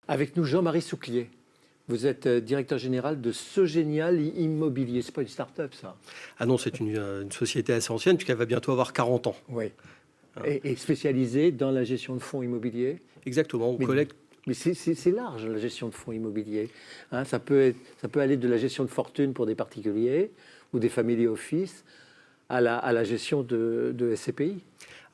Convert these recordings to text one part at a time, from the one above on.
Avec nous, Jean-Marie Souclier. Vous êtes directeur général de Sogenial Immobilier. C'est pas une start-up, ça? Ah non, c'est une société assez ancienne puisqu'elle va bientôt avoir 40 ans. Oui. Et spécialisée dans la gestion de fonds immobiliers? Exactement, on collecte. Mais c'est large, la gestion de fonds immobiliers. Hein, ça peut aller de la gestion de fortune pour des particuliers ou des family office à la gestion de SCPI.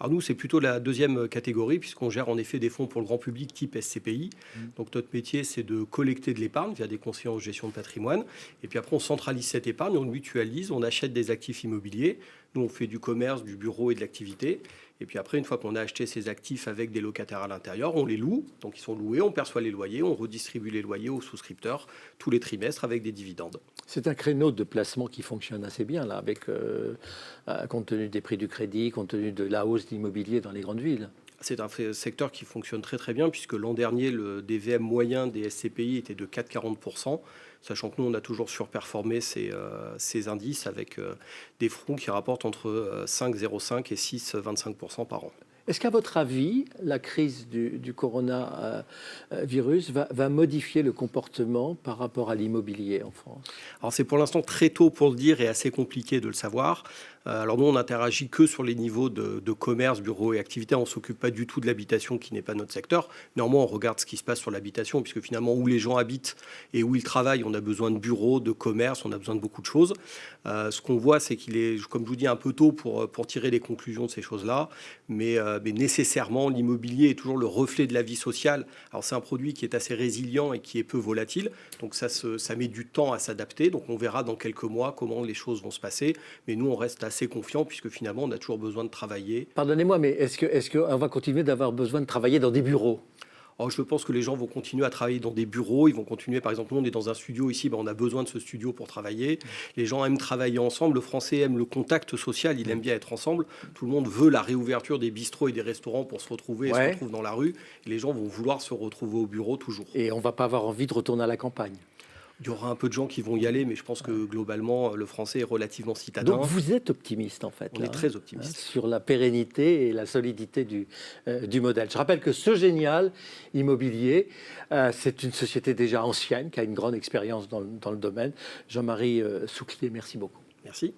Alors nous, c'est plutôt la deuxième catégorie puisqu'on gère en effet des fonds pour le grand public type SCPI. Donc notre métier, c'est de collecter de l'épargne via des conseillers en gestion de patrimoine. Et puis après, on centralise cette épargne, on le mutualise, on achète des actifs immobiliers. Nous, on fait du commerce, du bureau et de l'activité. Et puis après, une fois qu'on a acheté ces actifs avec des locataires à l'intérieur, on les loue. Donc ils sont loués, on perçoit les loyers, on redistribue les loyers aux souscripteurs tous les trimestres avec des dividendes. C'est un créneau de placement qui fonctionne assez bien, là, avec, compte tenu des prix du crédit, compte tenu de la hausse d'immobilier dans les grandes villes. C'est un secteur qui fonctionne très très bien puisque l'an dernier, le DVM moyen des SCPI était de 4,40%, sachant que nous, on a toujours surperformé ces indices avec des fonds qui rapportent entre 5,05 et 6,25% par an. Est-ce qu'à votre avis, la crise du coronavirus va modifier le comportement par rapport à l'immobilier en France? Alors c'est pour l'instant très tôt pour le dire et assez compliqué de le savoir. Alors nous, on n'interagit que sur les niveaux de commerce, bureau et activité. On ne s'occupe pas du tout de l'habitation qui n'est pas notre secteur. Néanmoins, on regarde ce qui se passe sur l'habitation puisque finalement, où les gens habitent et où ils travaillent, on a besoin de bureaux, de commerce, on a besoin de beaucoup de choses. Ce qu'on voit, c'est qu'il est, comme je vous dis, un peu tôt pour tirer les conclusions de ces choses-là. Mais nécessairement, l'immobilier est toujours le reflet de la vie sociale. Alors c'est un produit qui est assez résilient et qui est peu volatile. Donc ça met du temps à s'adapter. Donc on verra dans quelques mois comment les choses vont se passer. Mais nous, on reste assez confiants puisque finalement, on a toujours besoin de travailler. Pardonnez-moi, mais est-ce qu'on va continuer d'avoir besoin de travailler dans des bureaux? Alors, je pense que les gens vont continuer à travailler dans des bureaux. Ils vont continuer, par exemple, nous, on est dans un studio ici, on a besoin de ce studio pour travailler. Les gens aiment travailler ensemble. Le Français aime le contact social, il aime bien être ensemble. Tout le monde veut la réouverture des bistrots et des restaurants pour se retrouver et se retrouver dans la rue. Et les gens vont vouloir se retrouver au bureau toujours. Et on ne va pas avoir envie de retourner à la campagne? Il y aura un peu de gens qui vont y aller, mais je pense que globalement, le Français est relativement citadin. Donc vous êtes optimiste en fait. On est très optimiste. Sur la pérennité et la solidité du modèle. Je rappelle que Sogenial Immobilier, c'est une société déjà ancienne qui a une grande expérience dans le domaine. Jean-Marie Souclier, merci beaucoup. Merci.